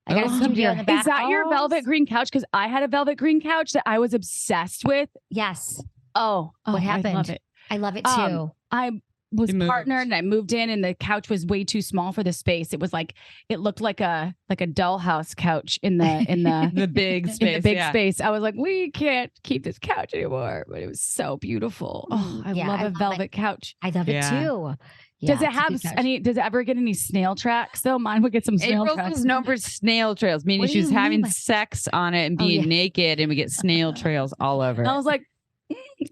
I got a studio in the back. Is that your velvet green couch? Because I had a velvet green couch that I was obsessed with. Yes. Oh, what happened? I love it. I love it too. I was partnered and I moved in and the couch was way too small for the space. It was like, it looked like a dollhouse couch in the the big space. In the big space. I was like, we can't keep this couch anymore. But it was so beautiful. Oh, I love a velvet couch. I love it too. Yeah, does it have any? Does it ever get any snail tracks? Though mine would get some snail April tracks. was known for snail trails, meaning she was having sex on it and being naked, and we get snail trails all over. I was like,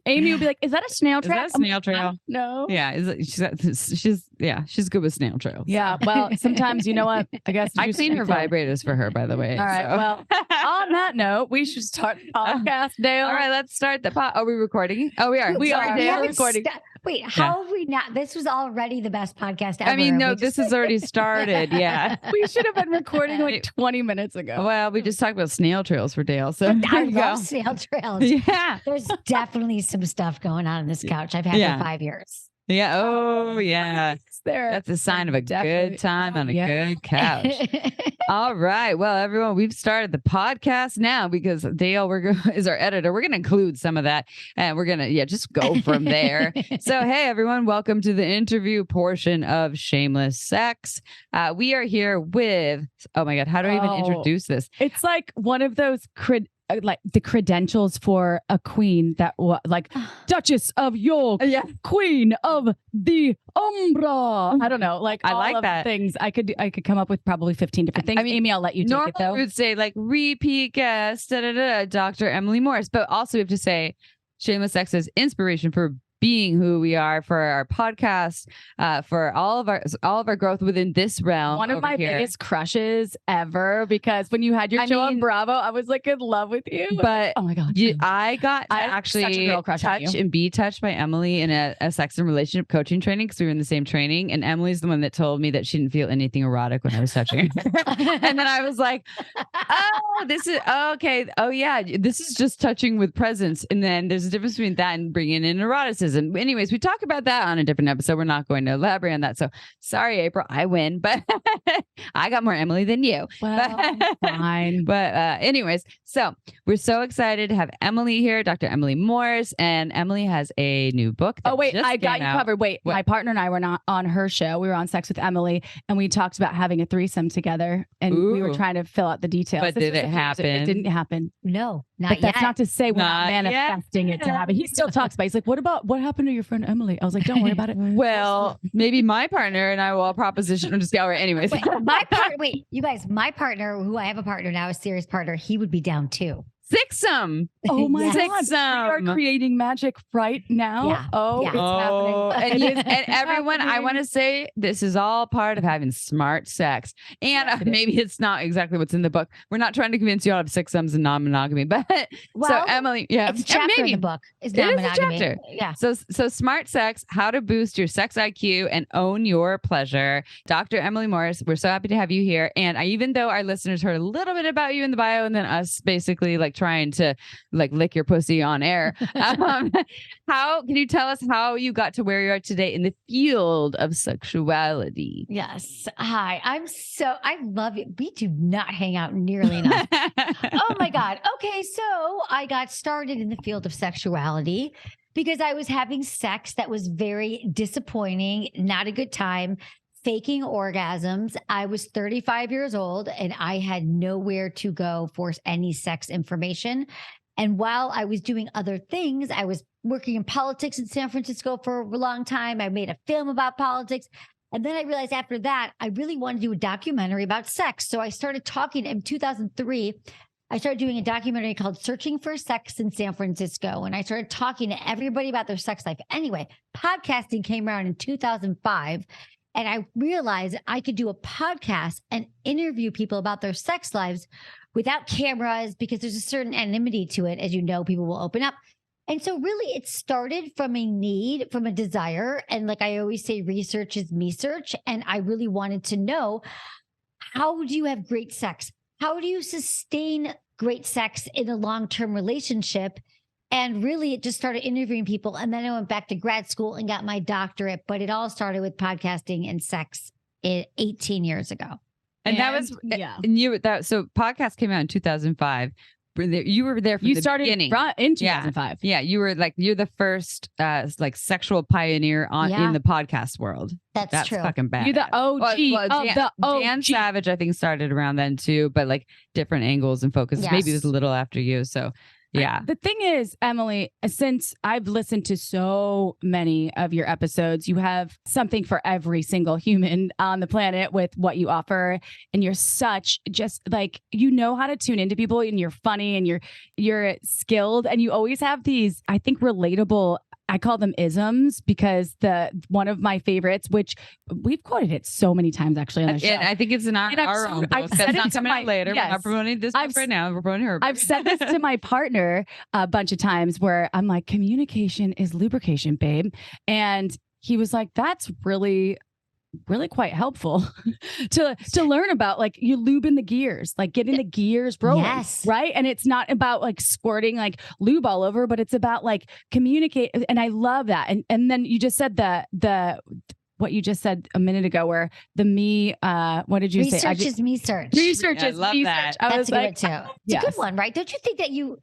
Amy would be like, "Is that a snail trail? Is that a snail trail?" No. Yeah, she's good with snail trails. Yeah. Well, sometimes you know what? I guess I clean her vibrators for her, by the way. All right. So. Well, on that note, we should start the podcast, Dale. All right, let's start the pod. Are we recording? Oh, we are. We are recording. Wait, how have we not? This was already the best podcast ever. I mean, no, this has already started. Yeah. We should have been recording like 20 minutes ago. Well, we just talked about snail trails for Dale. So I love snail trails. Yeah. There's definitely some stuff going on this couch. I've had for 5 years. Yeah. Oh, yeah. That's a sign of a good time on a good couch. All right. Well, everyone, we've started the podcast now because Dale is our editor. We're going to include some of that and we're going to, just go from there. So, hey, everyone, welcome to the interview portion of Shameless Sex. We are here with, oh my God, how do I even introduce this? It's like one of those like the credentials for a queen that like Duchess of York, Queen of the Umbra. I don't know. Like I all like of that. Things I could come up with probably 15 different things. I mean, Amy, I'll let you take it though. We would say like repeat guest, Dr. Emily Morse, but also we have to say Shameless Sex is inspiration for being who we are, for our podcast, for all of our growth within this realm. One of my biggest crushes ever, because when you had your show on Bravo, I was like in love with you. But oh my God, I got to actually touch and be touched by Emily in a sex and relationship coaching training because we were in the same training. And Emily's the one that told me that she didn't feel anything erotic when I was touching her. And then I was like, oh, this is okay. Oh yeah, this is just touching with presence. And then there's a difference between that and bringing in eroticism. Anyways, we talk about that on a different episode. We're not going to elaborate on that. So sorry, April, I win, but I got more Emily than you. Well, fine. But anyways, so we're so excited to have Emily here, Dr. Emily Morse, and Emily has a new book. Oh, wait, I got you covered. Wait, my partner and I were not on her show. We were on Sex with Emily, and we talked about having a threesome together, and we were trying to fill out the details. But did it happen? It didn't happen. No, not but yet. That's not to say we're not manifesting it to happen. He still talks about it. He's like, what happened to your friend Emily? I was like, don't worry about it. Well, maybe my partner and I will proposition or just go. Anyways, you guys, my partner, who I have a partner now, a serious partner, he would be down too. Sixum. Oh my God. Sixum. We are creating magic right now. Yeah. Oh, it's happening. And everyone, I want to say this is all part of having smart sex. And maybe it's not exactly what's in the book. We're not trying to convince you all of sixums and non-monogamy, but so Emily, it's a chapter in the book. It's non-monogamy. It is a chapter. Yeah. So smart sex, how to boost your sex IQ and own your pleasure. Dr. Emily Morse, we're so happy to have you here. And even though our listeners heard a little bit about you in the bio and then us basically like trying to like lick your pussy on air. How can you tell us how you got to where you are today in the field of sexuality? Yes. Hi, I love it. We do not hang out nearly enough. Oh my God. Okay. So I got started in the field of sexuality because I was having sex that was very disappointing, not a good time. Faking orgasms. I was 35 years old and I had nowhere to go for any sex information. And while I was doing other things, I was working in politics in San Francisco for a long time. I made a film about politics. And then I realized after that, I really wanted to do a documentary about sex. So I started talking in 2003. I started doing a documentary called Searching for Sex in San Francisco. And I started talking to everybody about their sex life. Anyway, podcasting came around in 2005. And I realized I could do a podcast and interview people about their sex lives without cameras because there's a certain anonymity to it. As you know, people will open up. And so really it started from a need, from a desire. And like I always say, research is me search. And I really wanted to know, how do you have great sex? How do you sustain great sex in a long-term relationship? And really, it just started interviewing people. And then I went back to grad school and got my doctorate. But it all started with podcasting and sex 18 years ago. And that was, so podcast came out in 2005. You were there from the beginning. In 2005. Yeah. You were you're the first like sexual pioneer in the podcast world. That's true. Fucking bad. You're the OG. Dan Savage, I think, started around then too, but like different angles and focuses. Yes. Maybe it was a little after you. So yeah. The thing is, Emily, since I've listened to so many of your episodes, you have something for every single human on the planet with what you offer. And you're such just like, you know how to tune into people, and you're funny, and you're skilled. And you always have these, I think, relatable, I call them isms, because one of my favorites, which we've quoted it so many times actually on the show. I think it's not our own. That's not coming out later. Yes. We're not promoting this right now. We're promoting her. I've said this to my partner a bunch of times where I'm like, communication is lubrication, babe. And he was like, that's really quite helpful to learn about. Like, you lube in the gears, like getting the gears rolling. Yes. Right. And it's not about like squirting like lube all over, but it's about like communicate. And I love that. And then you just said what you just said a minute ago, where the me, what did you say? Research is me search. Research is me search. That's a good one too. It's a good one, right? Don't you think that a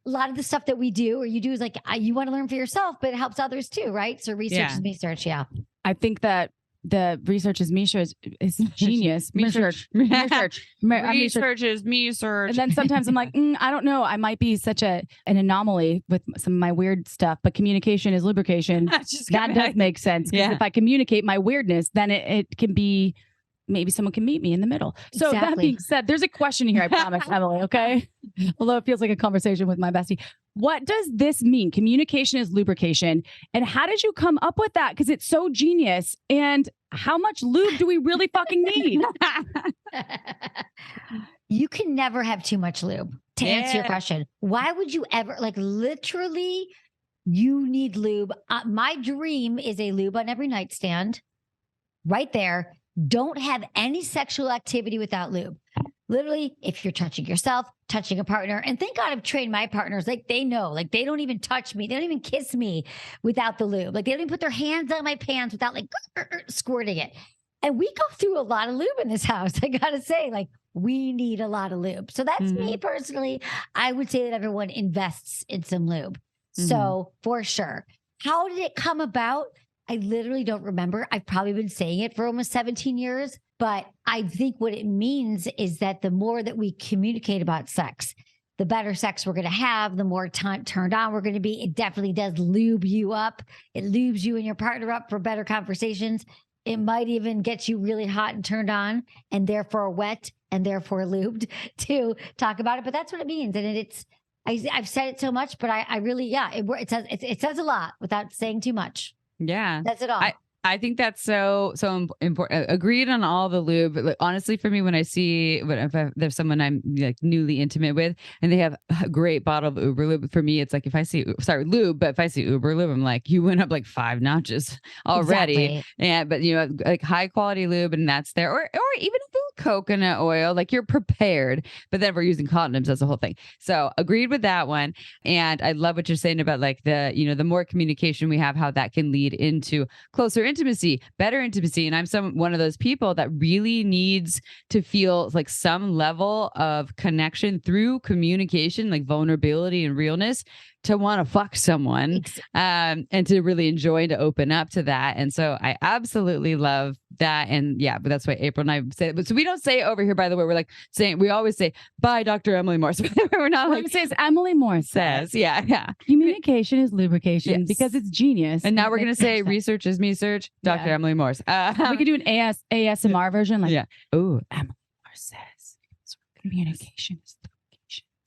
lot of the stuff that we do or you do is like, you want to learn for yourself, but it helps others too, right? So research is me search. Yeah. I think that the research is me search is genius. Research is me search. And then sometimes I'm like, I don't know. I might be such an anomaly with some of my weird stuff, but communication is lubrication. That does make sense. Because if I communicate my weirdness, then it can be, maybe someone can meet me in the middle. So that being said, there's a question here, I promise, Emily, okay? Although it feels like a conversation with my bestie. What does this mean? Communication is lubrication. And how did you come up with that? Because it's so genius. And how much lube do we really fucking need? You can never have too much lube. To answer your question, why would you ever, like, literally, you need lube. My dream is a lube on every nightstand. Right there. Don't have any sexual activity without lube. Literally, if you're touching yourself, touching a partner, and thank God I've trained my partners, like they know, like they don't even touch me. They don't even kiss me without the lube. Like they don't even put their hands on my pants without like squirting it. And we go through a lot of lube in this house. I got to say, like, we need a lot of lube. So that's me personally. I would say that everyone invests in some lube. So for sure. How did it come about? I literally don't remember. I've probably been saying it for almost 17 years, but I think what it means is that the more that we communicate about sex, the better sex we're going to have, the more time turned on we're going to be. It definitely does lube you up. It lubes you and your partner up for better conversations. It might even get you really hot and turned on and therefore wet and therefore lubed to talk about it. But that's what it means. And I've said it so much, but I really, it says a lot without saying too much. Yeah. That's it all. I think that's so important. Agreed on all the lube. Like, honestly, for me, when I see if there's someone I'm like newly intimate with and they have a great bottle of Uber lube, for me, it's like if I see lube, but if I see Uber lube, I'm like, you went up like 5 notches already. Exactly. Yeah, but like high quality lube, and that's there, or even a little coconut oil, like you're prepared. But then we're using condoms. That's the whole thing. So agreed with that one. And I love what you're saying about like the more communication we have, how that can lead into closer intimacy, better intimacy. And I'm one of those people that really needs to feel like some level of connection through communication, like vulnerability and realness, to want to fuck someone and to really enjoy and to open up to that. And so I absolutely love that. And yeah, but that's why April and I say it. But so we don't say it over here, by the way. We're like saying, we always say, bye, Dr. Emily Morse. We're not like, it says Emily Morse says, yeah. Communication is lubrication because it's genius. And now we're going to say research is me search, Dr. Emily Morse. We could do an ASMR version. Like, oh, Emily Morse says communication is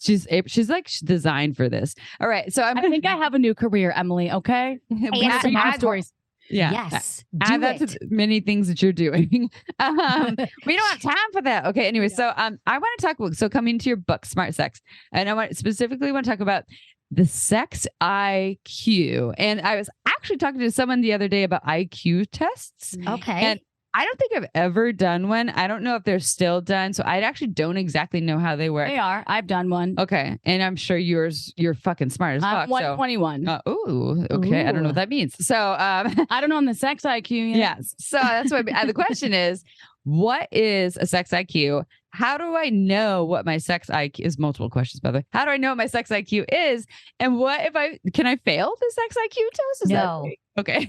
She's like designed for this. All right. So I think I have a new career, Emily. Okay. ASMR stories. Yeah. Yes. Add that to many things that you're doing. We don't have time for that. Okay. Anyway, so I want to talk. So coming to your book, Smart Sex, and I want to talk about the sex IQ. And I was actually talking to someone the other day about IQ tests. Okay. And I don't think I've ever done one. I don't know if they're still done. So I actually don't exactly know how they work. They are. I've done one. Okay. And I'm sure you're fucking smart as fuck. I'm 121. Okay. Ooh. I don't know what that means. So I don't know on the sex IQ yet. Yes. So that's what the question is, what is a sex IQ? How do I know what my sex IQ is? Multiple questions, by the way. How do I know what my sex IQ is? And what if can I fail the sex IQ test? No. Okay.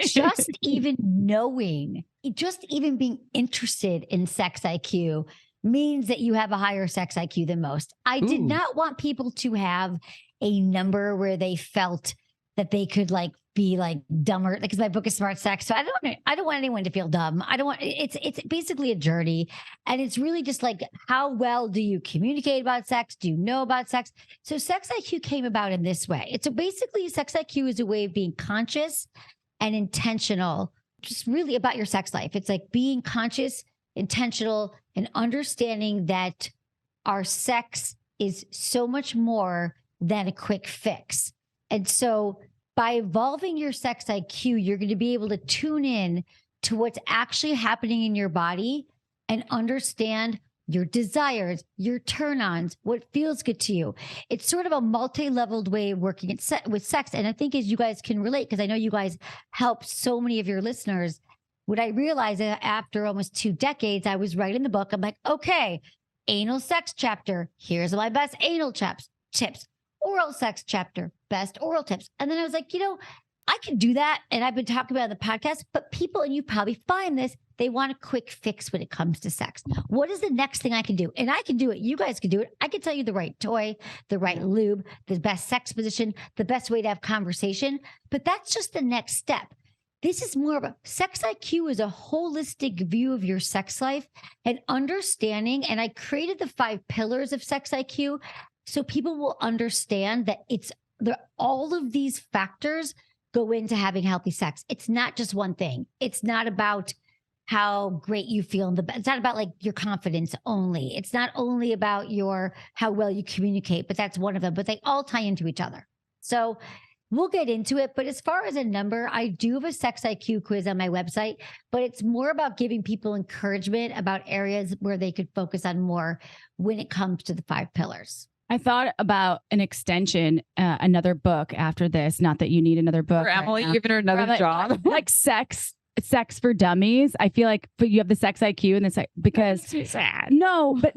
Just even knowing, just even being interested in sex IQ means that you have a higher sex IQ than most. I did not want people to have a number where they felt that they could like be like dumber, because my book is Smart Sex. So I don't want anyone to feel dumb. It's basically a journey. And it's really just like, how well do you communicate about sex? Do you know about sex? So sex IQ came about in this way. It's basically sex IQ is a way of being conscious and intentional, just really about your sex life. It's like being conscious, intentional, and understanding that our sex is so much more than a quick fix. And so by evolving your sex IQ, you're going to be able to tune in to what's actually happening in your body and understand your desires, your turn-ons, what feels good to you. It's sort of a multi-leveled way of working with sex. And I think as you guys can relate, because I know you guys help so many of your listeners, what I realized after almost 2 decades, I was writing the book. I'm like, okay, anal sex chapter. Here's my best anal tips. Oral sex chapter, best oral tips. And then I was like, I can do that. And I've been talking about it on the podcast, but people, and you probably find this, they want a quick fix when it comes to sex. What is the next thing I can do? And I can do it. You guys can do it. I can tell you the right toy, the right lube, the best sex position, the best way to have conversation. But that's just the next step. This is more of a sex IQ is a holistic view of your sex life and understanding. And I created the 5 pillars of sex IQ so people will understand that all of these factors go into having healthy sex. It's not just one thing. It's not about how great you feel it's not about like your confidence only. It's not only about how well you communicate, but that's one of them. But they all tie into each other. So we'll get into it. But as far as a number, I do have a sex IQ quiz on my website, but it's more about giving people encouragement about areas where they could focus on more when it comes to the 5 pillars. I thought about an extension, another book after this. Not that you need another book. For Emily, giving her another job. Like sex for dummies. I feel like, but you have the sex IQ and the because sad. But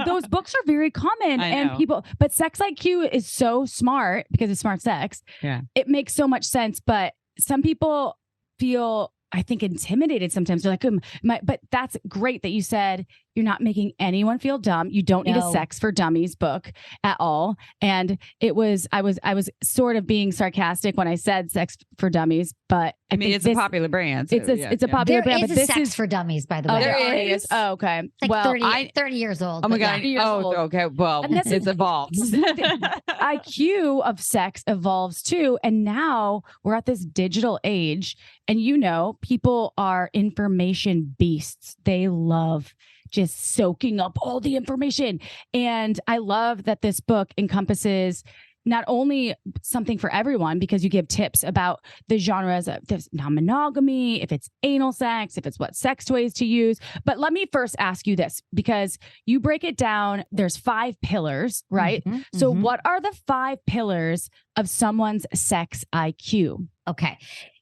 those books are very common and people, but sex IQ is so smart because it's smart sex. Yeah. It makes so much sense. But some people feel, I think, intimidated sometimes. They're like, but that's great that you said you're not making anyone feel dumb. You don't need a sex for dummies book at all. And I was sort of being sarcastic when I said sex for dummies, but I mean, it's a popular brand. So it's a popular brand. But this is for dummies, by the way. There is. Oh, okay. It's like 30 years old. Oh my God. Okay. Well, it's evolved. IQ of sex evolves too. And now we're at this digital age and people are information beasts. They love just soaking up all the information. And I love that this book encompasses not only something for everyone, because you give tips about the genres of non-monogamy, if it's anal sex, if it's what sex toys to use. But let me first ask you this, because you break it down. There's 5 pillars, right? Mm-hmm, so what are the 5 pillars of someone's sex IQ? Okay.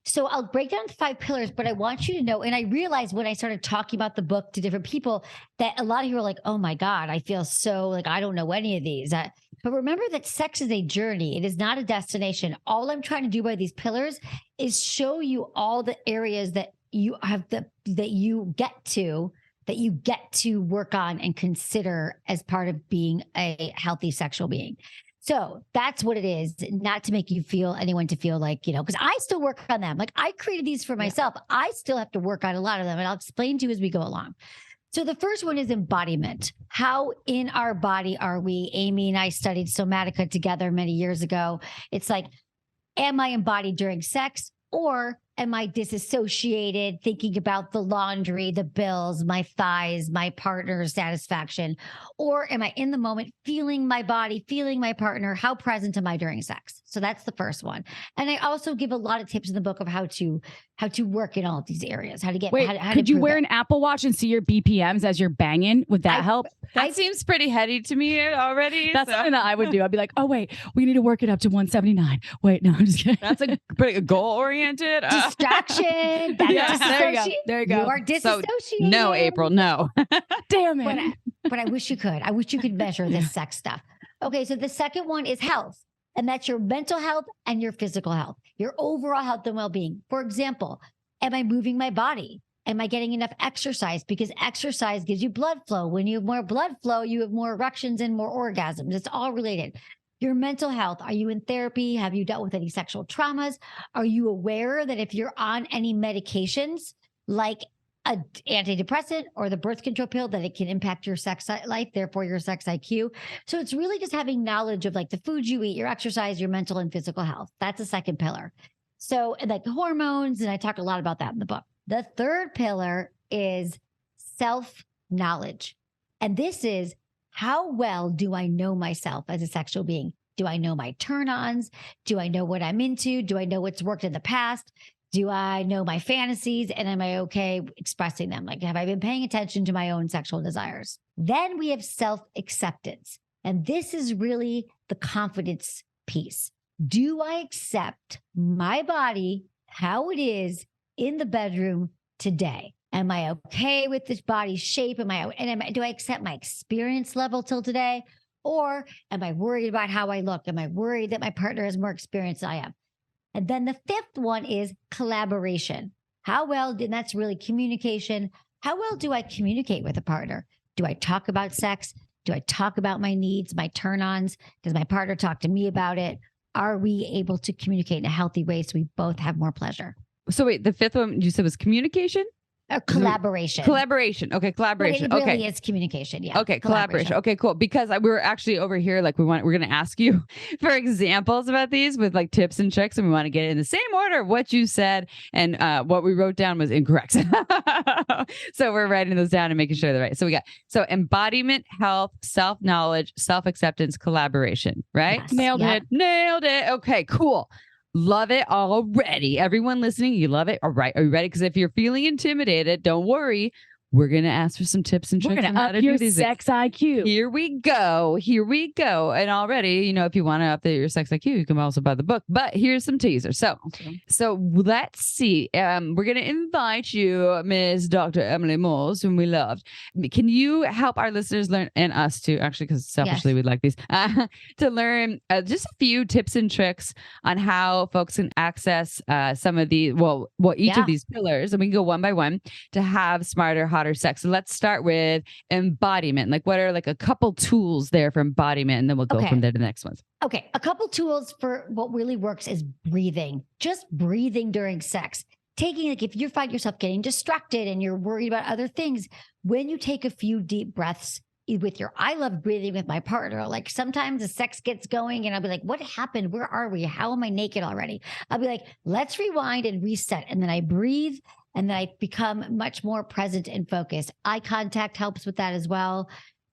So I'll break down the 5 pillars, but I want you to know, and I realized when I started talking about the book to different people that a lot of you are like, oh my God, I feel so like I don't know any of these. But remember that sex is a journey. It is not a destination. All I'm trying to do by these pillars is show you all the areas that you have that you get to work on and consider as part of being a healthy sexual being. So that's what it is, not to make anyone to feel like, because I still work on them. Like I created these for myself. I still have to work on a lot of them, and I'll explain to you as we go along. So the first one is embodiment. How in our body are we? Amy and I studied somatica together many years ago. It's like, am I embodied during sex, or am I disassociated, thinking about the laundry, the bills, my thighs, my partner's satisfaction? Or am I in the moment, feeling my body, feeling my partner? How present am I during sex? So that's the first one. And I also give a lot of tips in the book of how to work in all of these areas, how to get. Could you wear an Apple Watch and see your BPMs as you're banging? Would that help? That seems pretty heady to me already. That's something that I would do. I'd be like, oh wait, we need to work it up to 179. Wait, no, I'm just kidding. That's a pretty goal oriented. distraction. That's there you go. There you go. You are disassociated. So, no, April, no. Damn it. But I wish you could. I wish you could measure this sex stuff. Okay, so the second one is health. And that's your mental health and your physical health, your overall health and well-being. For example, am I moving my body? Am I getting enough exercise? Because exercise gives you blood flow. When you have more blood flow, you have more erections and more orgasms. It's all related. Your mental health. Are you in therapy? Have you dealt with any sexual traumas? Are you aware that if you're on any medications like an antidepressant or the birth control pill, that it can impact your sex life, therefore your sex IQ? So it's really just having knowledge of like the foods you eat, your exercise, your mental and physical health. That's the second pillar. So like hormones, and I talk a lot about that in the book. The third pillar is self-knowledge. And this is, how well do I know myself as a sexual being? Do I know my turn-ons? Do I know what I'm into? Do I know what's worked in the past? Do I know my fantasies? And am I okay expressing them? Like, have I been paying attention to my own sexual desires? Then we have self-acceptance. And this is really the confidence piece. Do I accept my body, how it is in the bedroom today? Am I okay with this body shape? Do I accept my experience level till today? Or am I worried about how I look? Am I worried that my partner has more experience than I am? And then the fifth one is collaboration. And that's really communication. How well do I communicate with a partner? Do I talk about sex? Do I talk about my needs, my turn-ons? Does my partner talk to me about it? Are we able to communicate in a healthy way so we both have more pleasure? So wait, the fifth one you said was communication? Collaboration. Collaboration. Okay, collaboration. But it really is communication. Yeah. Okay, collaboration. Okay, cool. Because we were actually over here, like we're going to ask you for examples about these with like tips and tricks, and we want to get it in the same order of what you said, and what we wrote down was incorrect. So we're writing those down and making sure they're right. So we got embodiment, health, self-knowledge, self-acceptance, collaboration. Right? Yes. Nailed it. Nailed it. Okay, cool. Love it already. Everyone listening, you love it. All right. Are you ready? Because if you're feeling intimidated, don't worry. We're going to ask for some tips and tricks. We're going to up your sex IQ. Here we go. Here we go. And already, if you want to update your sex IQ, you can also buy the book. But here's some teasers. So let's see. We're going to invite you, Ms. Dr. Emily Morse, whom we loved. Can you help our listeners learn, and us too, actually, because selfishly we'd like these, to learn just a few tips and tricks on how folks can access some of the, each of these pillars. And we can go one by one to have smarter, hotter sex. So let's start with embodiment. Like, what are like a couple tools there for embodiment? And then we'll go from there to the next ones. Okay. A couple tools for what really works is breathing. Just breathing during sex. If you find yourself getting distracted and you're worried about other things, when you take a few deep breaths I love breathing with my partner. Like sometimes the sex gets going and I'll be like, what happened? Where are we? How am I naked already? I'll be like, let's rewind and reset. And then I breathe. And then I become much more present and focused. Eye contact helps with that as well.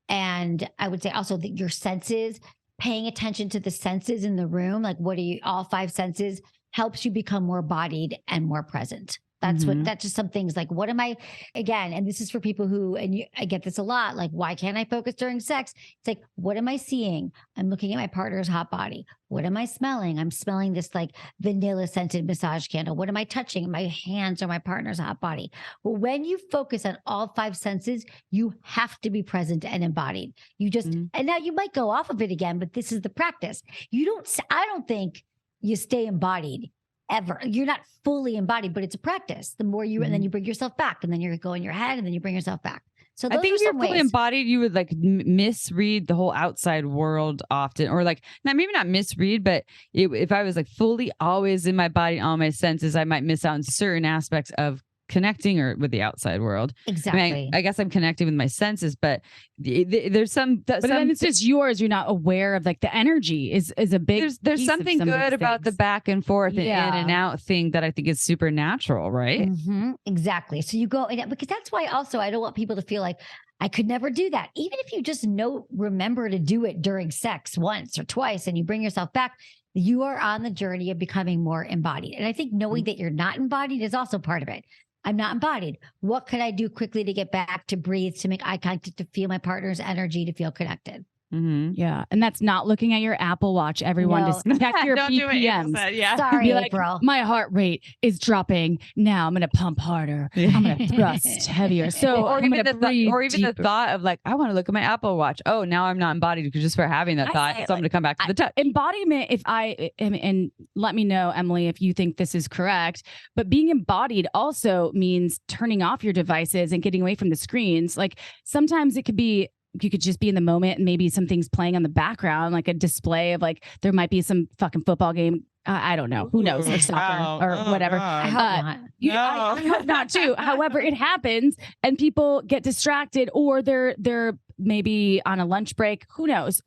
And I would say also that your senses, paying attention to the senses in the room, like all five senses, helps you become more bodied and more present. That's just some things like, what am I, again, and this is for people who, I get this a lot, like, why can't I focus during sex? It's like, what am I seeing? I'm looking at my partner's hot body. What am I smelling? I'm smelling this like vanilla scented massage candle. What am I touching? My hands or my partner's hot body. Well, when you focus on all five senses, you have to be present and embodied. You just, and now you might go off of it again, but this is the practice. I don't think you stay embodied ever. You're not fully embodied, but it's a practice. The more and then you bring yourself back, and then you go in your head, and then you bring yourself back. So I think if you're fully embodied, you would like misread the whole outside world often, or like maybe not misread, but if I was like fully always in my body, all my senses, I might miss out on certain aspects of connecting or with the outside world. Exactly. I guess I'm connecting with my senses, but there's some. But then it's just yours. You're not aware of like the energy is a big. There's something good about the back and forth and in and out thing that I think is super natural, right? Exactly. So you go because that's why also I don't want people to feel like I could never do that. Even if you just remember to do it during sex once or twice, and you bring yourself back, you are on the journey of becoming more embodied. And I think knowing that you're not embodied is also part of it. I'm not embodied. What could I do quickly to get back, to breathe, to make eye contact, to feel my partner's energy, to feel connected? Mm-hmm. Yeah. And that's not looking at your Apple Watch, everyone, to check your BPMs. Yeah. Sorry, like, April. My heart rate is dropping. Now I'm going to pump harder. I'm going to thrust heavier. So or even the thought of like, I want to look at my Apple Watch. Oh, now I'm not embodied just for having that thought. So I'm going to come back to the touch. Embodiment, and let me know, Emily, if you think this is correct, but being embodied also means turning off your devices and getting away from the screens. Like sometimes it could be, you could just be in the moment and maybe something's playing on the background, like a display of like, there might be some fucking football game. I don't know. Who knows? Or soccer or whatever. I hope not. I hope not too. However, it happens and people get distracted or they're maybe on a lunch break. Who knows?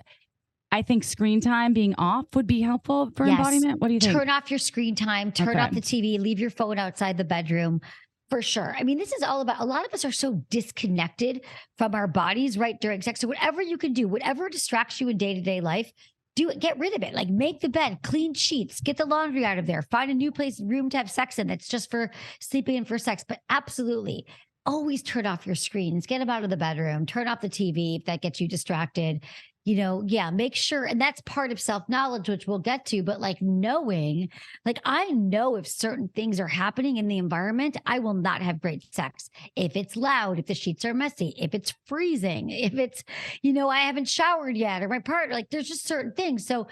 I think screen time being off would be helpful for embodiment. What do you think? Turn off your screen time, turn off the TV, leave your phone outside the bedroom. For sure. I mean, this is all about, a lot of us are so disconnected from our bodies right during sex. So whatever you can do, whatever distracts you in day-to-day life, do it, get rid of it. Like make the bed, clean sheets, get the laundry out of there, find a new room to have sex in that's just for sleeping and for sex. But absolutely, always turn off your screens, get them out of the bedroom, turn off the TV if that gets you distracted. Make sure, and that's part of self-knowledge, which we'll get to, but like knowing, like I know if certain things are happening in the environment, I will not have great sex. If it's loud, if the sheets are messy, if it's freezing, if it's, I haven't showered yet, or my partner, like there's just certain things. So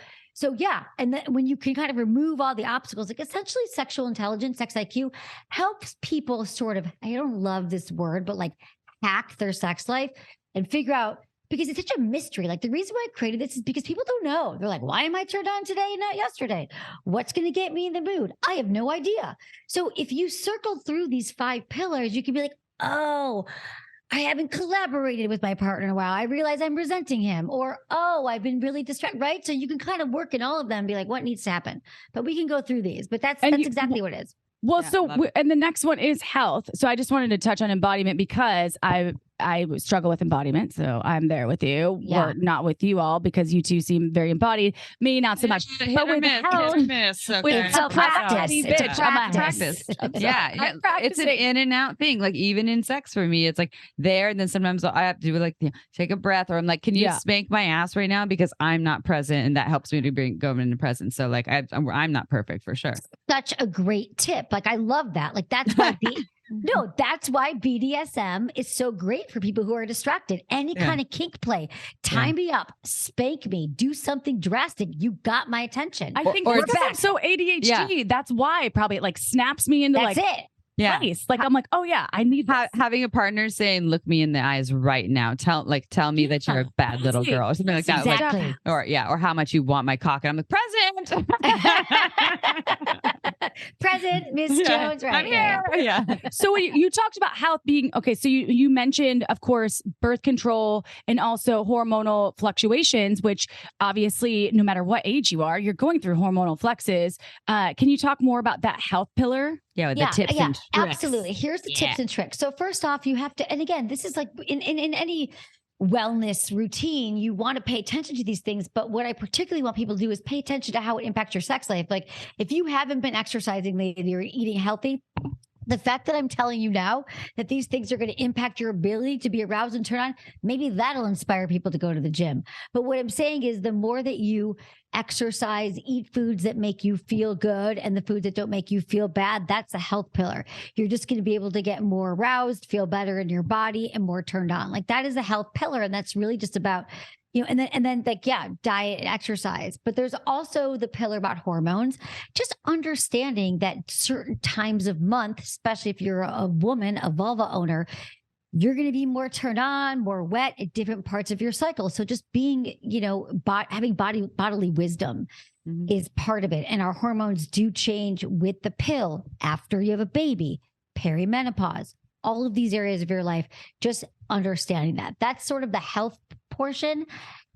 yeah. And then when you can kind of remove all the obstacles, like essentially sexual intelligence, sex IQ helps people sort of, I don't love this word, but like hack their sex life and figure out, because it's such a mystery. Like the reason why I created this is because people don't know. They're like, why am I turned on today and not yesterday? What's going to get me in the mood? I have no idea. So if you circle through these 5 pillars, you can be like, oh, I haven't collaborated with my partner in a while. I realize I'm resenting him. Or, oh, I've been really distracted, right? So you can kind of work in all of them and be like, what needs to happen? But we can go through these. But that's exactly what it is. Well, and the next one is health. So I just wanted to touch on embodiment because I struggle with embodiment. So I'm there with you. Yeah. Or not with you all because you two seem very embodied. Me, not so much. But with health, it's a practice. It's a practice. Yeah. It's an in and out thing. Like even in sex for me, it's like there. And then sometimes I have to do like, take a breath, or I'm like, can you spank my ass right now? Because I'm not present. And that helps me to go into presence. So like, I'm not perfect for sure. Such a great tip. Like, I love that. Like, that's why that's why BDSM is so great for people who are distracted. Any kind of kink play, tie me up, spank me, do something drastic. You got my attention. I think because I'm so ADHD, that's why it probably like snaps me into that's it. Place. Like I'm like, oh yeah, I need having a partner saying, "Look me in the eyes right now. Tell me that you're a bad little girl," or something like that. Exactly. Like, or how much you want my cock, and I'm like, present. Present, Miss Jones, right? I'm here. Yeah. So you talked about health being okay. So you mentioned, of course, birth control and also hormonal fluctuations, which obviously, no matter what age you are, you're going through hormonal flexes. Can you talk more about that health pillar? Yeah, with the tips and tricks. Absolutely. Here's the tips and tricks. So first off, you have to, and again, this is like in any wellness routine, you want to pay attention to these things. But what I particularly want people to do is pay attention to how it impacts your sex life. Like if you haven't been exercising lately or eating healthy, the fact that I'm telling you now that these things are going to impact your ability to be aroused and turn on, maybe that'll inspire people to go to the gym. But what I'm saying is the more that you exercise, eat foods that make you feel good and the foods that don't make you feel bad, that's a health pillar. You're just going to be able to get more aroused, feel better in your body and more turned on. Like that is a health pillar. And that's really just about, and then like, diet and exercise. But there's also the pillar about hormones, just understanding that certain times of month, especially if you're a woman, a vulva owner, you're going to be more turned on, more wet at different parts of your cycle. So just being, having bodily wisdom is part of it. And our hormones do change with the pill after you have a baby, perimenopause, all of these areas of your life, just understanding that. That's sort of the health portion.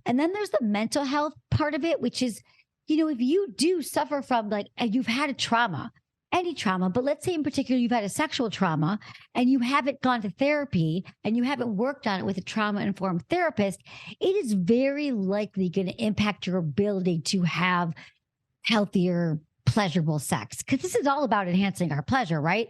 And then there's the mental health part of it, which is, if you do suffer from like, you've had a trauma, any trauma, but let's say in particular, you've had a sexual trauma and you haven't gone to therapy and you haven't worked on it with a trauma-informed therapist, it is very likely going to impact your ability to have healthier, pleasurable sex. Because this is all about enhancing our pleasure, right?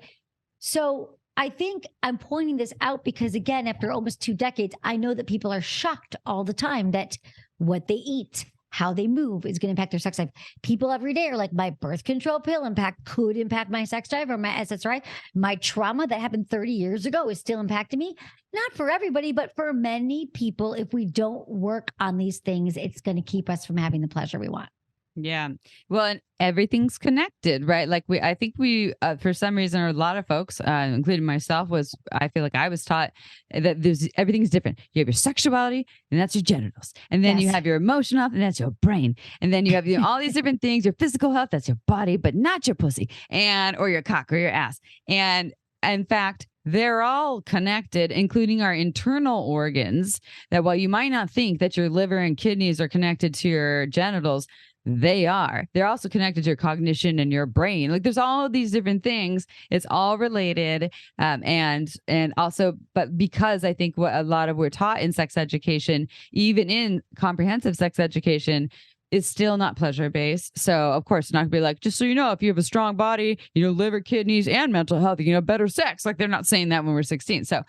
So I think I'm pointing this out because, again, after almost 2 decades, I know that people are shocked all the time that what they eat, how they move is going to impact their sex life. People every day are like, my birth control pill could impact my sex drive or my SSRI. My trauma that happened 30 years ago is still impacting me. Not for everybody, but for many people, if we don't work on these things, it's going to keep us from having the pleasure we want. Yeah. Well, and everything's connected, right? Like I think we, for some reason, or a lot of folks, including myself, I feel like I was taught that everything's different. You have your sexuality, and that's your genitals. And then you have your emotional health, and that's your brain. And then you have all these different things, your physical health, that's your body, but not your pussy or your cock or your ass. And in fact, they're all connected, including our internal organs, that while you might not think that your liver and kidneys are connected to your genitals, they are. They're also connected to your cognition and your brain. Like there's all of these different things. It's all related. And also, but because I think what a lot of we're taught in sex education, even in comprehensive sex education, is still not pleasure-based. So of course, it's not gonna be like, just so you know, if you have a strong body, liver, kidneys, and mental health, you can have better sex. Like they're not saying that when we're 16. So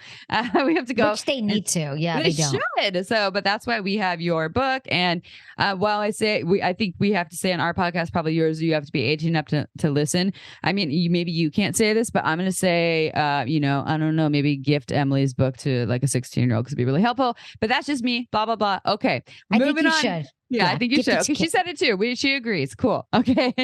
we have to go. Which they need to. Yeah, they should. So, but that's why we have your book. And while I think we have to say on our podcast, probably yours, you have to be 18 up to listen. I mean, maybe you can't say this, but I'm going to say, I don't know, maybe gift Emily's book to like a 16-year-old because it'd be really helpful. But that's just me. Blah, blah, blah. Okay. Moving on. Should. Yeah, I think you should. Okay, she said it too. She agrees. Cool. Okay.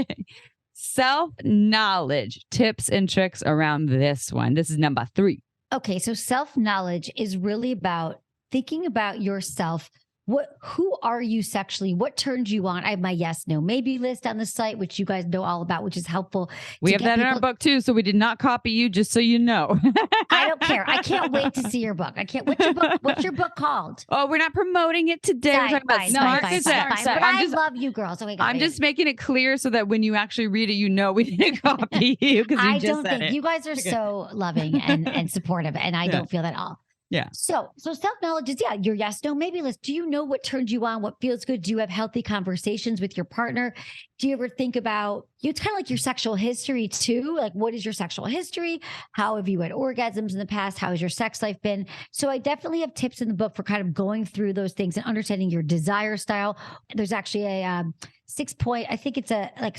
Self-knowledge, tips and tricks around this one. This is number 3. Okay. So self-knowledge is really about thinking about yourself. Who are you sexually? What turns you on? I have my yes, no, maybe list on the site, which you guys know all about, which is helpful. We have that in our book too. So we did not copy you, just so you know. I don't care. I can't wait to see your book. What's your book called? Oh, we're not promoting it today. We're talking about smart sex. I love you girls. I'm just making it clear so that when you actually read it, we didn't copy you. I don't think you guys are so loving and supportive, and I don't feel that at all. Yeah. So self-knowledge is, your yes, no, maybe list. Do you know what turns you on? What feels good? Do you have healthy conversations with your partner? Do you ever think about, it's kind of like your sexual history too. Like, what is your sexual history? How have you had orgasms in the past? How has your sex life been? So I definitely have tips in the book for kind of going through those things and understanding your desire style. There's actually a 6-point, I think it's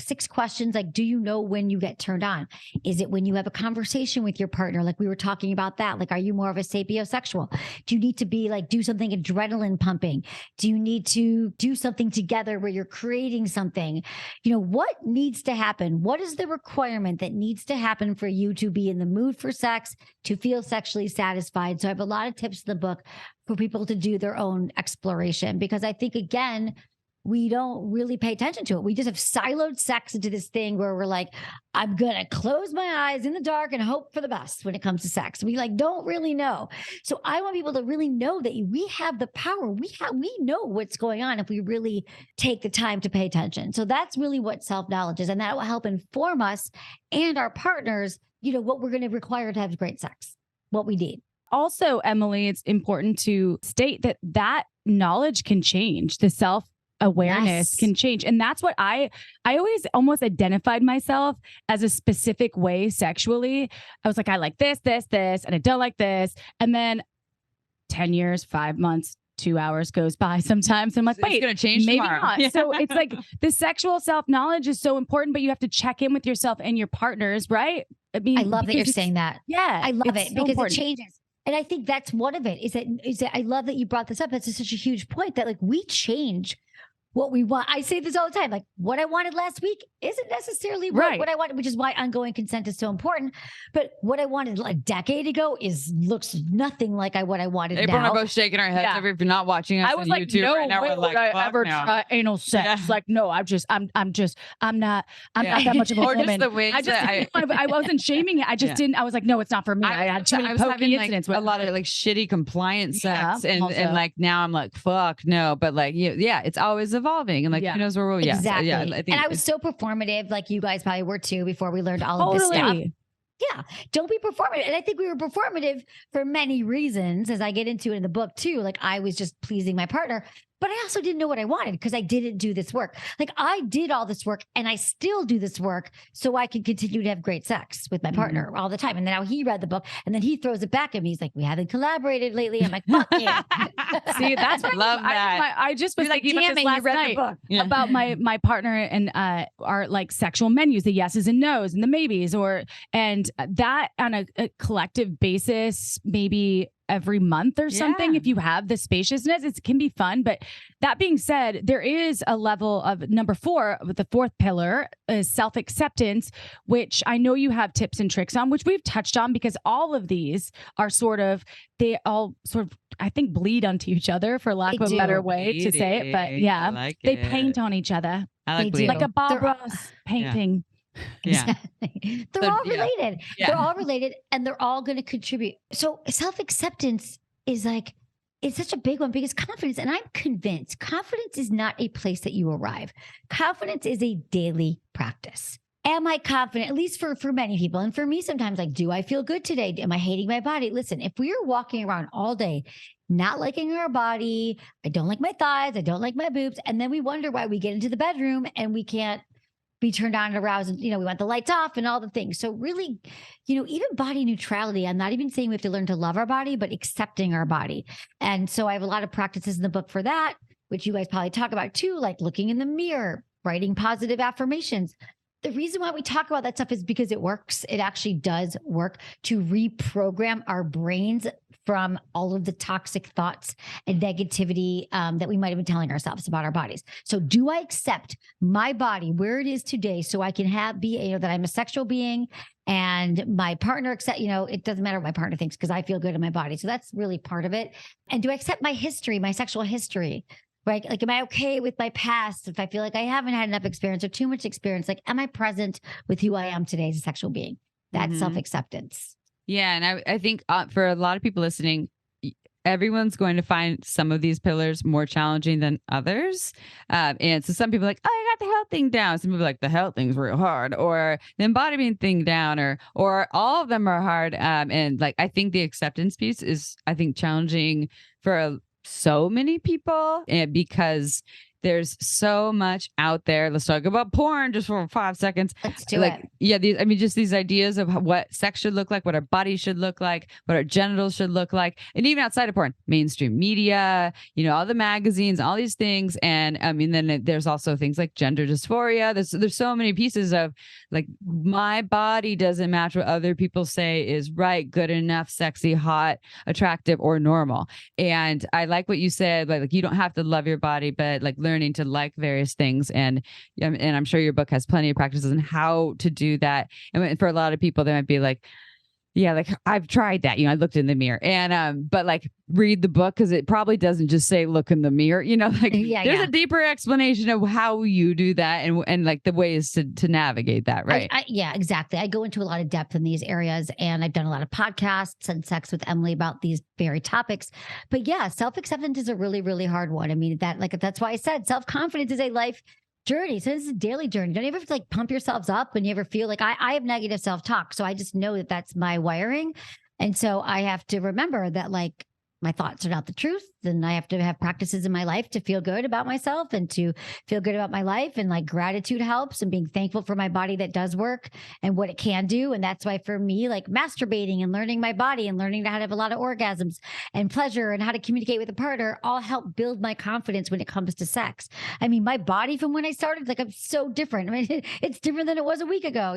6 questions. Like, do you know when you get turned on? Is it when you have a conversation with your partner? Like we were talking about that. Like, are you more of a sapiosexual? Do you need to be do something adrenaline pumping? Do you need to do something together where you're creating something? What needs to happen? What is the requirement that needs to happen for you to be in the mood for sex, to feel sexually satisfied? So I have a lot of tips in the book for people to do their own exploration, because I think, again, we don't really pay attention to it. We just have siloed sex into this thing where we're like, I'm going to close my eyes in the dark and hope for the best when it comes to sex. We don't really know. So I want people to really know that we have the power. We know what's going on if we really take the time to pay attention. So that's really what self-knowledge is. And that will help inform us and our partners, what we're going to require to have great sex, what we need. Also, Emily, it's important to state that knowledge can change. The self-awareness can change. And that's what I always almost identified myself as a specific way sexually. I was like, I like this, and I don't like this. And then 10 years, 5 months, 2 hours goes by sometimes. And I'm like, wait, it's going to change maybe tomorrow. not. Yeah. So it's like the sexual self-knowledge is so important, but you have to check in with yourself and your partners, right? I mean, I love that you're saying that. Yeah. I love it so because important. it changes. And I think that's one of it is that I love that you brought this up. That's such a huge point that we change what we want. I say this all the time, what I wanted last week isn't necessarily what I wanted, which is why ongoing consent is so important. But what I wanted a decade ago looks nothing like what I wanted now. April and I are both shaking our heads over if you're not watching us I was on like, YouTube no right now. way would I ever try anal sex. Yeah. No, I'm not that much of a woman. Just the way I wasn't shaming it. I just didn't. I was like, no, it's not for me. I had too many pokey incidents with a lot of shitty compliance sex, and now I'm like, fuck no. But it's always evolving, and who knows where we'll exactly. Yeah, I think and I was so performative, like you guys probably were too, before we learned all of this stuff. Yeah, don't be performative. And I think we were performative for many reasons, as I get into it in the book too. I was just pleasing my partner. but I also didn't know what I wanted because I didn't do this work. Like I did all this work and I still do this work so I can continue to have great sex with my partner all the time. And then now he read the book and then he throws it back at me. He's like, we haven't collaborated lately. I'm like, fuck yeah. See, that's what love that. I just was like, thinking about this last night about my partner and our like sexual menus, the yeses and nos and the maybes, and that on a collective basis, maybe every month or something. If you have the spaciousness, it can be fun. But that being said, there is a level of number 4, with the 4th pillar is self-acceptance, which I know you have tips and tricks on, which we've touched on, because all of these are they all sort of, I think, bleed onto each other, for lack of a better way to say it. But yeah, they paint on each other. I like a Bob Ross painting. Yeah. They're all related. Yeah. They're all related and they're all going to contribute. So self-acceptance is like, it's such a big one because confidence, and I'm convinced confidence is not a place that you arrive. Confidence is a daily practice. Am I confident? At least for many people. And for me, sometimes like, do I feel good today? Am I hating my body? Listen, if we are walking around all day, not liking our body, I don't like my thighs, I don't like my boobs. And then we wonder why we get into the bedroom and we can't be turned on and aroused, and we want the lights off and all the things. So really, even body neutrality, I'm not even saying we have to learn to love our body, but accepting our body. And so I have a lot of practices in the book for that, which you guys probably talk about too, like looking in the mirror, writing positive affirmations. The reason why we talk about that stuff is because it works. It actually does work to reprogram our brains from all of the toxic thoughts and negativity that we might have been telling ourselves about our bodies. So do I accept my body where it is today so I can that I'm a sexual being and my partner it doesn't matter what my partner thinks because I feel good in my body. So that's really part of it. And do I accept my history, my sexual history? Right? Like, am I okay with my past? If I feel like I haven't had enough experience or too much experience, like, am I present with who I am today as a sexual being? That's self-acceptance. Yeah. And I think for a lot of people listening, everyone's going to find some of these pillars more challenging than others. And so some people are like, oh, I got the health thing down. Some people are like, the health thing's real hard, or the embodiment thing down, or all of them are hard. And like, I think the acceptance piece is, I think, challenging for so many people, and because there's so much out there. Let's talk about porn just for 5 seconds. Let's do it. Yeah, just these ideas of what sex should look like, what our body should look like, what our genitals should look like. And even outside of porn, mainstream media, all the magazines, all these things. And then there's also things like gender dysphoria. There's so many pieces of like, my body doesn't match what other people say is right, good enough, sexy, hot, attractive, or normal. And I like what you said, like you don't have to love your body, but like learning to like various things. And I'm sure your book has plenty of practices on how to do that. And for a lot of people, they might be like, yeah, like I've tried that, I looked in the mirror but like read the book, because it probably doesn't just say, look in the mirror, there's a deeper explanation of how you do that and like the ways to navigate that. Right. Yeah, exactly. I go into a lot of depth in these areas, and I've done a lot of podcasts and Sex with Emily about these very topics. But yeah, self-acceptance is a really, really hard one. I mean, that's why I said self-confidence is a life journey. So this is a daily journey. Don't you ever like pump yourselves up when you ever feel like I have negative self-talk. So I just know that that's my wiring. And so I have to remember that like my thoughts are not the truth. Then I have to have practices in my life to feel good about myself and to feel good about my life. And like gratitude helps, and being thankful for my body that does work and what it can do. And that's why for me, like masturbating and learning my body and learning how to have a lot of orgasms and pleasure and how to communicate with a partner all help build my confidence when it comes to sex. I mean, my body from when I started, like I'm so different. I mean, it's different than it was a week ago,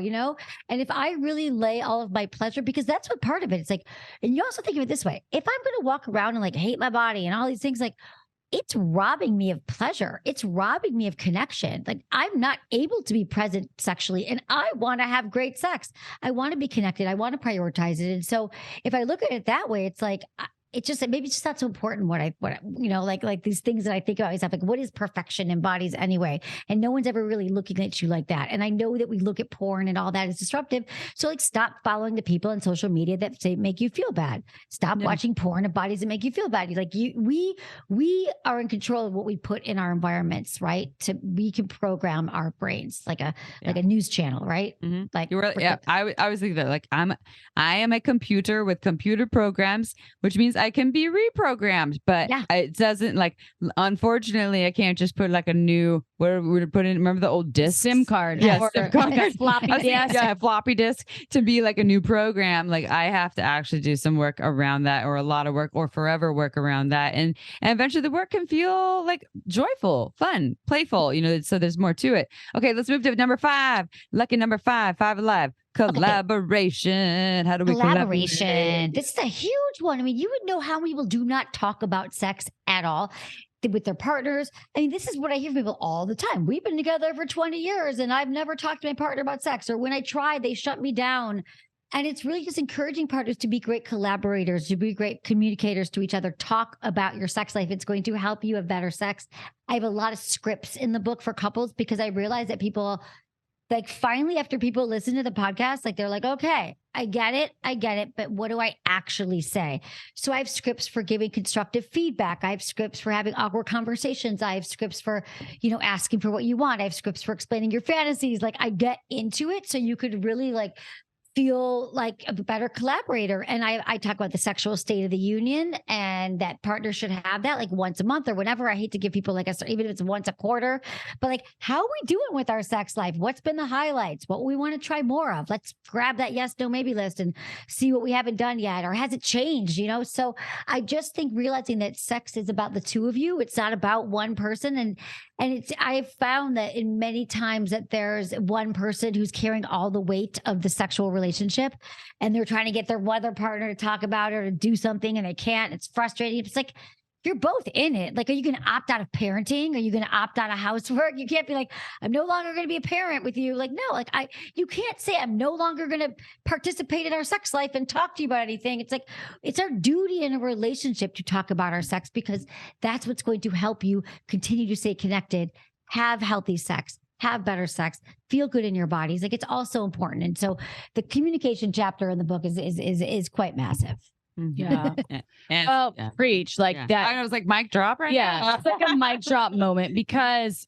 And if I really lay all of my pleasure, because that's what part of it. It's like, and you also think of it this way: if I'm going to walk around and like hate my body and all these things, like it's robbing me of pleasure. It's robbing me of connection. Like I'm not able to be present sexually, and I want to have great sex. I want to be connected. I want to prioritize it. And so if I look at it that way, it's like, maybe it's just not so important like these things that I think about myself, like what is perfection in bodies anyway? And no one's ever really looking at you like that. And I know that we look at porn and all that is disruptive. So like stop following the people on social media that say make you feel bad. Stop watching porn of bodies that make you feel bad. We are in control of what we put in our environments, right? We can program our brains like a news channel, right? Mm-hmm. Like I was thinking that like I am a computer with computer programs, which means I can be reprogrammed, but it doesn't like, unfortunately, I can't just put like a new, where we put in, remember the old disc? SIM card. Yeah, SIM card. Like floppy disk. Yeah, floppy disk to be like a new program. Like I have to actually do some work around that, or a lot of work, or forever work around that. And eventually the work can feel like joyful, fun, playful, so there's more to it. Okay, let's move to number 5. Lucky number 5 alive. Collaboration. Okay. How do we collaboration? This is a huge one. I mean, you would know how many people do not talk about sex at all with their partners. I mean, this is what I hear from people all the time. We've been together for 20 years and I've never talked to my partner about sex, or when I tried, they shut me down. And it's really just encouraging partners to be great collaborators, to be great communicators to each other. Talk about your sex life. It's going to help you have better sex. I have a lot of scripts in the book for couples because I realize that people, like, finally, after people listen to the podcast, like, they're like, okay, I get it. But what do I actually say? So I have scripts for giving constructive feedback. I have scripts for having awkward conversations. I have scripts for, asking for what you want. I have scripts for explaining your fantasies. Like, I get into it so you could really like feel like a better collaborator. And I talk about the sexual state of the union, and that partners should have that like once a month or whenever. I hate to give people like even if it's once a quarter, but like, how are we doing with our sex life? What's been the highlights? What we want to try more of? Let's grab that yes, no, maybe list and see what we haven't done yet, or has it changed? So I just think realizing that sex is about the two of you. It's not about one person. And I have found that in many times that there's one person who's carrying all the weight of the sexual relationship, and they're trying to get their other partner to talk about it or to do something, and they can't. It's frustrating. It's like, you're both in it. Like, are you going to opt out of parenting? Are you going to opt out of housework? You can't be like, I'm no longer going to be a parent with you. Like, no, like you can't say I'm no longer going to participate in our sex life and talk to you about anything. It's like, it's our duty in a relationship to talk about our sex, because that's what's going to help you continue to stay connected, have healthy sex, have better sex, feel good in your bodies. Like, it's also important. And so the communication chapter in the book is quite massive. Yeah. Preach like that. I was like, mic drop right now. It's like a mic drop moment, because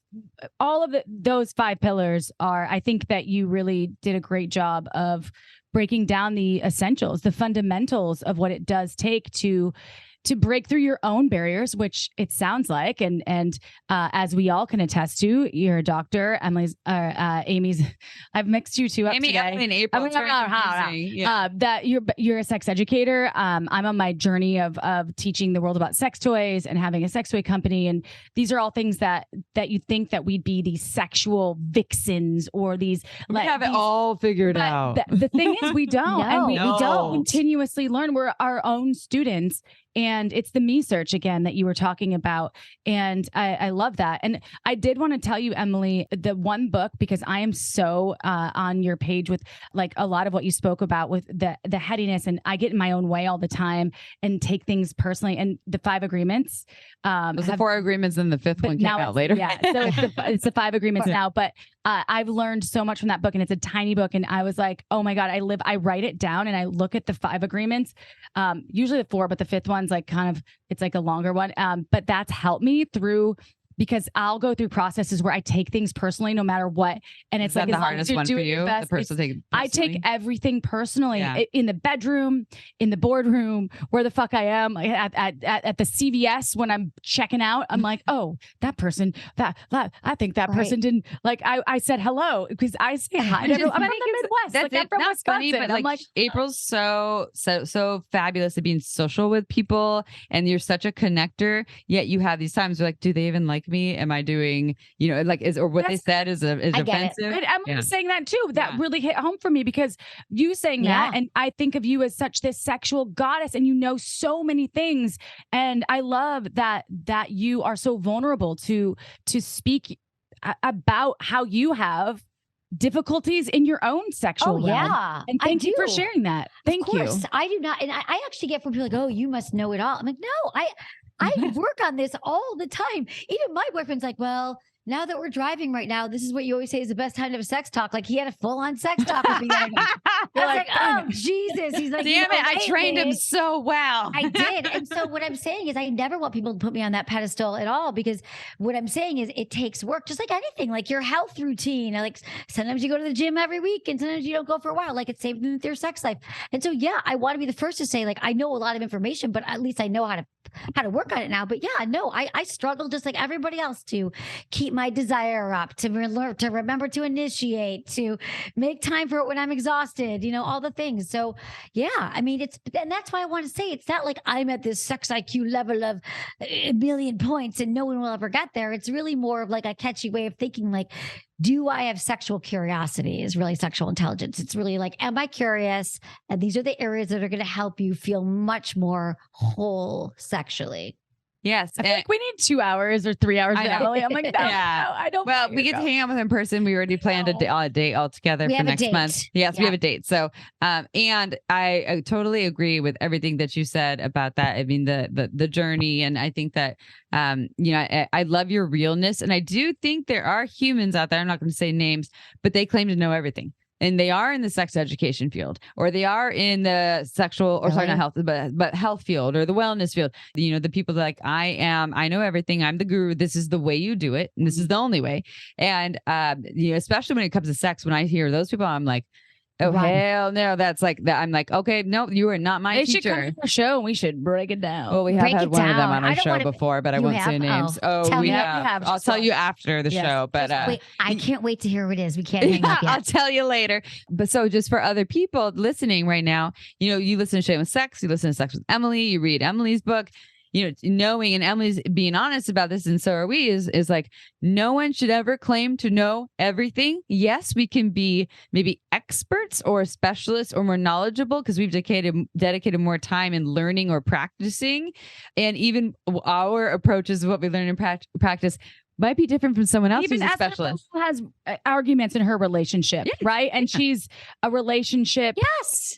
all of those 5 pillars are, I think that you really did a great job of breaking down the essentials, the fundamentals of what it does take to break through your own barriers, which it sounds like, and as we all can attest to, you're a doctor. Amy's, I've mixed you two up today. Emily and April. That you're a sex educator. I'm on my journey of teaching the world about sex toys and having a sex toy company, and these are all things that you think that we'd be these sexual vixens or these. We have it all figured out. The thing is, we don't, and we don't continuously learn. We're our own students. And it's the me search again that you were talking about. And I love that. And I did want to tell you, Emily, the one book, because I am so on your page with like a lot of what you spoke about with the headiness, and I get in my own way all the time and take things personally. And the 5 agreements. There's the 4 agreements, and the 5th one came out later. Yeah. So it's the 5 agreements now. But I've learned so much from that book, and it's a tiny book. And I was like, oh my God, I write it down and I look at the 5 agreements, usually the 4, but the 5th one's like it's like a longer one. But that's helped me through, because I'll go through processes where I take things personally no matter what. And it's like the hardest one for you. The person take I take everything personally, in the bedroom, in the boardroom, where the fuck I am, at the CVS when I'm checking out. I'm like, oh, that person, that I think that person didn't like. I said hello because I say hi. I'm from the Midwest. I'm from Wisconsin. Funny, but I'm like, April's so fabulous at being social with people, and you're such a connector. Yet you have these times where like, do they even like me? Am I doing, like, they said is offensive? And I'm saying that too. That really hit home for me, because you saying that, and I think of you as such this sexual goddess, and so many things. And I love that you are so vulnerable to speak about how you have difficulties in your own sexual realm. And thank you for sharing that. Thank you. I do not. And I actually get from people like, oh, you must know it all. I'm like, no, I work on this all the time. Even my boyfriend's like, well, now that we're driving right now, this is what you always say is the best time to have a sex talk. Like he had a full on sex talk with me. I was like, oh, Jesus. He's like, damn it. I trained him so well. I did. And so what I'm saying is I never want people to put me on that pedestal at all, because what I'm saying is it takes work, just like anything, like your health routine. Like sometimes you go to the gym every week and sometimes you don't go for a while. Like it's same thing with your sex life. And so, yeah, I want to be the first to say, like, I know a lot of information, but at least I know how to work on it now. But yeah, no, I struggle just like everybody else to keep my desire up, to remember to initiate, to make time for it when I'm exhausted, all the things. So yeah, I mean, and that's why I want to say it's not like I'm at this sex IQ level of a million points and no one will ever get there. It's really more of like a catchy way of thinking, like, do I have sexual curiosity is really sexual intelligence. It's really like, am I curious? And these are the areas that are going to help you feel much more whole sexually. Yes. I think we need 2 hours or 3 hours. Emily. I'm like, no, I don't. Well, we get to hang out with him in person. We already planned a date all together for next month. Yes, we have a date. So, and I totally agree with everything that you said about that. I mean, the journey. And I think that, I love your realness. And I do think there are humans out there, I'm not going to say names, but they claim to know everything. And they are in the sex education field, or they are in the sexual, or sorry, not health, but health field, or the wellness field. The people that like, I know everything. I'm the guru. This is the way you do it. And this is the only way. And, especially when it comes to sex, when I hear those people, I'm like, oh, hell no. That's like that. I'm like, okay, no, you are not my teacher. Should come to our show and we should break it down. Well, we have had one of them on our show before, but I won't say names. We have. I'll tell you after the show. But wait, I can't wait to hear what it is. We can't hang up yet. I'll tell you later. But so just for other people listening right now, you listen to Shameless Sex, you listen to Sex with Emily, you read Emily's book. Knowing, and Emily's being honest about this, and so are we, is like, no one should ever claim to know everything. Yes, we can be maybe experts or specialists or more knowledgeable because we've dedicated more time in learning or practicing. And even our approaches of what we learn and practice might be different from someone else who's a specialist. Who has arguments in her relationship, right? And she's a relationship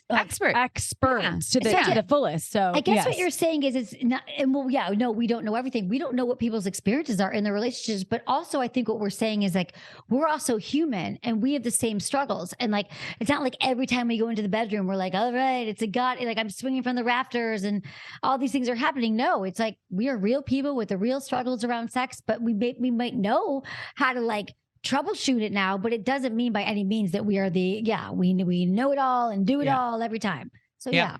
expert to the fullest. So I guess what you're saying is it's not, and we don't know everything. We don't know what people's experiences are in their relationships, but also I think what we're saying is like, we're also human and we have the same struggles. And like, it's not like every time we go into the bedroom, we're like, all right, it's a god, like I'm swinging from the rafters and all these things are happening. No, it's like, we are real people with the real struggles around sex, but we might know how to like troubleshoot it now, but it doesn't mean by any means that we are we know it all and do it all every time. So yeah,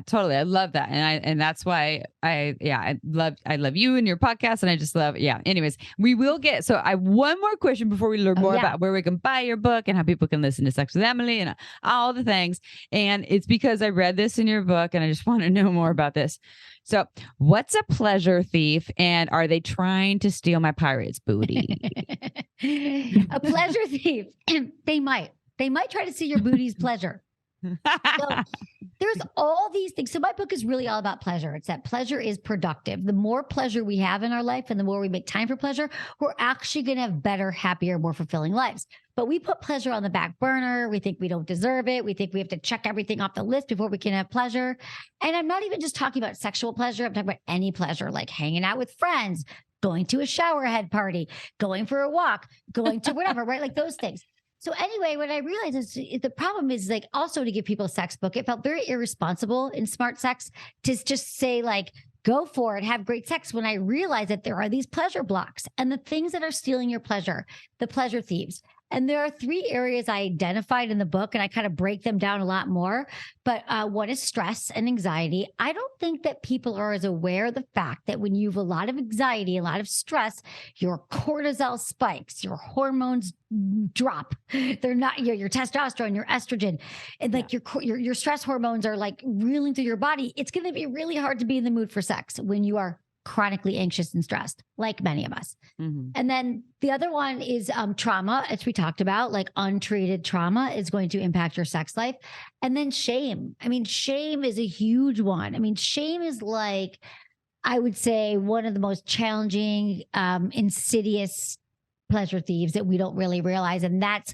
totally. I love that. And that's why I love you and your podcast. And I just love, anyways, we will get, so I have one more question before we learn more about where we can buy your book and how people can listen to Sex with Emily and all the things. And it's because I read this in your book and I just want to know more about this. So what's a pleasure thief, and are they trying to steal my pirate's booty? A pleasure thief. They might try to see your booty's pleasure. So there's all these things. So my book is really all about pleasure. It's that pleasure is productive. The more pleasure we have in our life and the more we make time for pleasure, we're actually going to have better, happier, more fulfilling lives. But we put pleasure on the back burner. We think we don't deserve it. We think we have to check everything off the list before we can have pleasure. And I'm not even just talking about sexual pleasure. I'm talking about any pleasure, like hanging out with friends, going to a shower head party, going for a walk, going to whatever, right? Like those things. So anyway, what I realized is the problem is like also to give people a sex book. It felt very irresponsible in Smart Sex to just say like, go for it, have great sex, when I realized that there are these pleasure blocks and the things that are stealing your pleasure, the pleasure thieves. And there are 3 areas I identified in the book, and I kind of break them down a lot more. But one is stress and anxiety. I don't think that people are as aware of the fact that when you have a lot of anxiety, a lot of stress, your cortisol spikes, your hormones drop. They're not your testosterone, your estrogen, and like your stress hormones are like reeling through your body. It's going to be really hard to be in the mood for sex when you are chronically anxious and stressed, like many of us. Mm-hmm. And then the other one is trauma, as we talked about, like untreated trauma is going to impact your sex life. And then shame. I mean, shame is a huge one. I mean, shame is like, I would say, one of the most challenging, insidious pleasure thieves that we don't really realize. And that's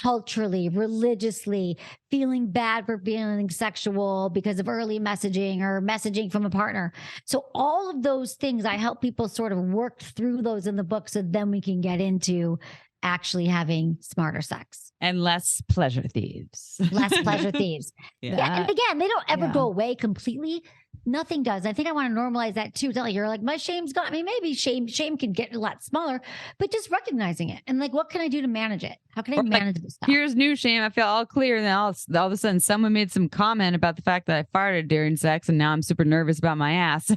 culturally, religiously, feeling bad for feeling sexual because of early messaging or messaging from a partner. So all of those things, I help people sort of work through those in the book so then we can get into actually having smarter sex. And less pleasure thieves. Less pleasure thieves. Yeah. And again, they don't ever go away completely. Nothing does. I think I want to normalize that too. It's not like you're like, my shame's got me. Maybe shame can get a lot smaller, but just recognizing it and like, what can I do to manage it? How can I manage this stuff? Here's new shame. I feel all clear. And then all of a sudden someone made some comment about the fact that I farted during sex and now I'm super nervous about my ass.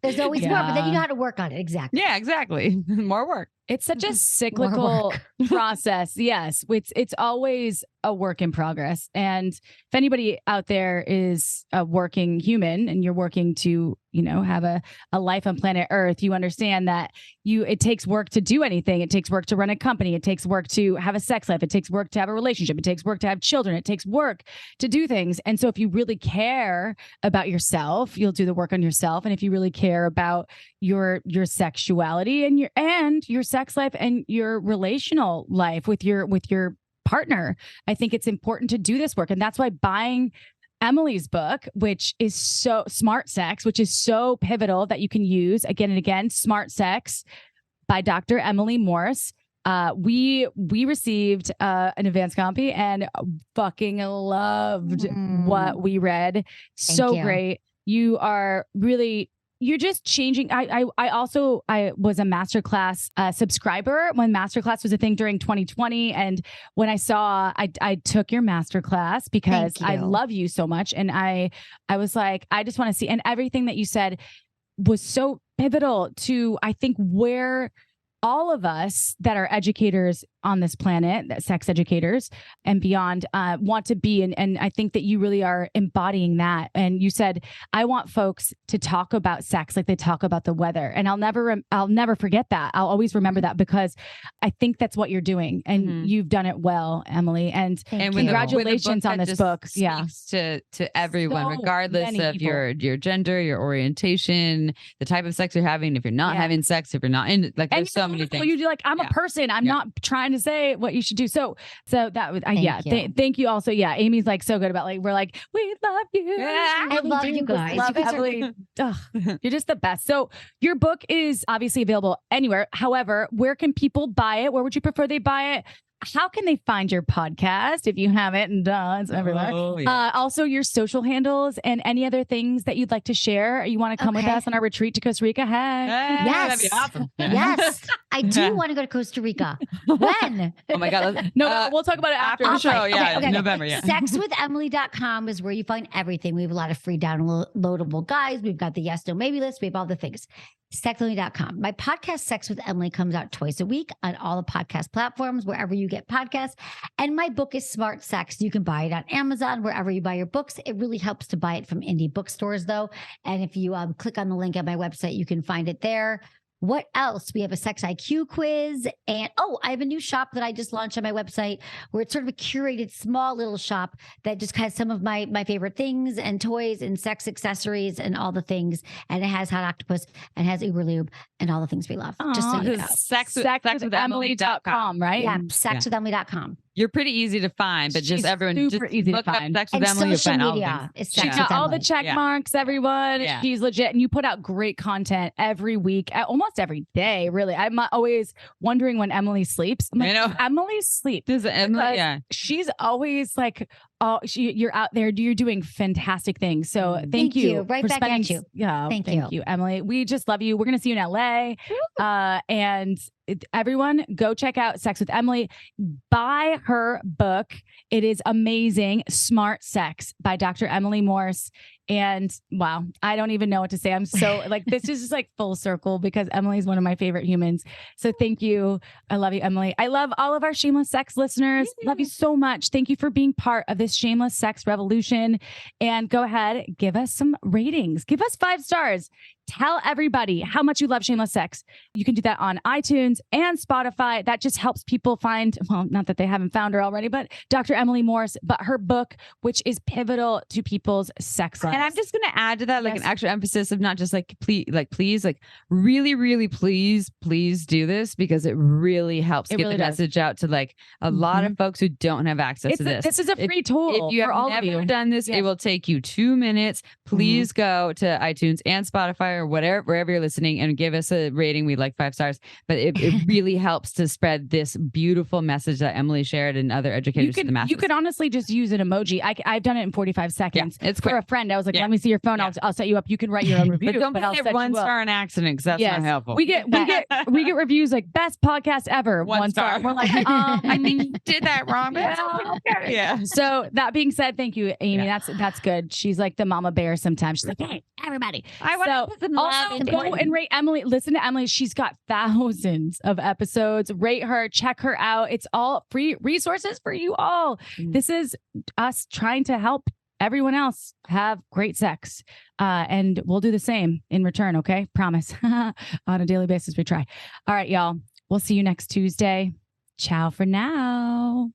There's always more, but then you know how to work on it. Exactly. Yeah, exactly. More work. It's such a cyclical process. Yes. It's always a work in progress. And if anybody out there is a working human and you're working to, have a life on planet Earth, you understand that it takes work to do anything. It takes work to run a company. It takes work to have a sex life. It takes work to have a relationship. It takes work to have children. It takes work to do things. And so if you really care about yourself, you'll do the work on yourself. And if you really care about your sexuality and your sex life and your relational life with your partner, I think it's important to do this work. And that's why buying Emily's book, which is so Smart Sex, which is so pivotal that you can use again and again, Smart Sex by Dr. Emily Morse. We received an advance copy and fucking loved what we read. So great. You are really, you're just changing. I was a MasterClass subscriber when MasterClass was a thing during 2020. And when I saw, I took your MasterClass because I love you so much. And I was like, I just want to see, and everything that you said was so pivotal to, I think, where all of us that are educators on this planet, that sex educators and beyond, want to be. And I think that you really are embodying that. And you said, I want folks to talk about sex like they talk about the weather. And I'll never forget that. I'll always remember that because I think that's what you're doing. And you've done it well, Emily. And congratulations on this book. Yeah. To everyone, regardless of your gender, your orientation, the type of sex you're having, if you're not having sex, if you're not in, like, there's so many things. You do, like, I'm a person. I'm not trying to say what you should do. So that was, thank you also. Yeah. Amy's like so good about, like, we're like, we love you. Yeah, I love you guys. You're just the best. So your book is obviously available anywhere. However, where can people buy it? Where would you prefer they buy it? How can they find your podcast if you have it? And it's everywhere. Oh, yeah. Also, your social handles and any other things that you'd like to share. You want to come with us on our retreat to Costa Rica? Hey. Yes. That'd be awesome. Yes. I do want to go to Costa Rica. When? Oh my God. No, we'll talk about it after the show. Yeah. Okay. November. Yeah. Sexwithemily.com is where you find everything. We have a lot of free downloadable guides. We've got the yes, no, maybe list. We have all the things. Sexwithemily.com. My podcast, Sex with Emily, comes out twice a week on all the podcast platforms, wherever you get podcasts. And my book is Smart Sex. You can buy it on Amazon, wherever you buy your books. It really helps to buy it from indie bookstores, though. And if you click on the link on my website, you can find it there. What else? We have a sex IQ quiz. And I have a new shop that I just launched on my website where it's sort of a curated small little shop that just has some of my favorite things and toys and sex accessories and all the things. And it has Hot Octopus and has Uber Lube and all the things we love. Just so you know. Sexwithemily.com, right? Yeah, sexwithemily.com. You're pretty easy to find, but just everyone super easy to find. Sex with Emily, you'll find all the things. She's got all the check marks, everyone. Yeah. She's legit. And you put out great content every week, almost every day, really. I'm always wondering when Emily sleeps. I'm like, Emily sleeps. She's always like, you're out there. You're doing fantastic things. So thank you. Right back at you. Yeah. Thank you, Emily. We just love you. We're going to see you in LA. And everyone go check out Sex with Emily. Buy her book. It is amazing. Smart Sex by Dr. Emily Morse. And wow, I don't even know what to say. I'm so like, this is just like full circle because Emily is one of my favorite humans. So thank you. I love you, Emily. I love all of our Shameless Sex listeners. Love you so much. Thank you for being part of this Shameless Sex revolution. And go ahead, give us some ratings. Give us 5 stars. tell everybody how much you love Shameless Sex. You can do that on iTunes and Spotify. That just helps people find, well, not that they haven't found her already, but Dr. Emily Morse, but her book, which is pivotal to people's sex lives. And I'm just going to add to that, like, an extra emphasis of not just like, please, like, really, really, please do this, because it really helps get the message out to like a lot of folks who don't have access to this. This is a free tool. If you have never done this, it will take you 2 minutes. Please go to iTunes and Spotify or wherever you're listening, and give us a rating. We like 5 stars, but it really helps to spread this beautiful message that Emily shared and other educators to the masses. You could honestly just use an emoji. I've done it in 45 seconds. It's for a friend. I was like, let me see your phone. I'll set you up. You can write your own review. But don't I'll hit 1 star on accident, because that's not helpful. We get reviews like best podcast ever. 1 star. We're like, I think you did that wrong. Yeah. So that being said, thank you, Amy. That's good. She's like the mama bear sometimes. She's like, hey, everybody. I want to put some love into go and rate Emily. Listen to Emily. She's got thousands of episodes. Rate her. Check her out. It's all free resources for you all. This is us trying to help everyone else have great sex. And we'll do the same in return. Okay. Promise. On a daily basis, we try. All right, y'all. We'll see you next Tuesday. Ciao for now.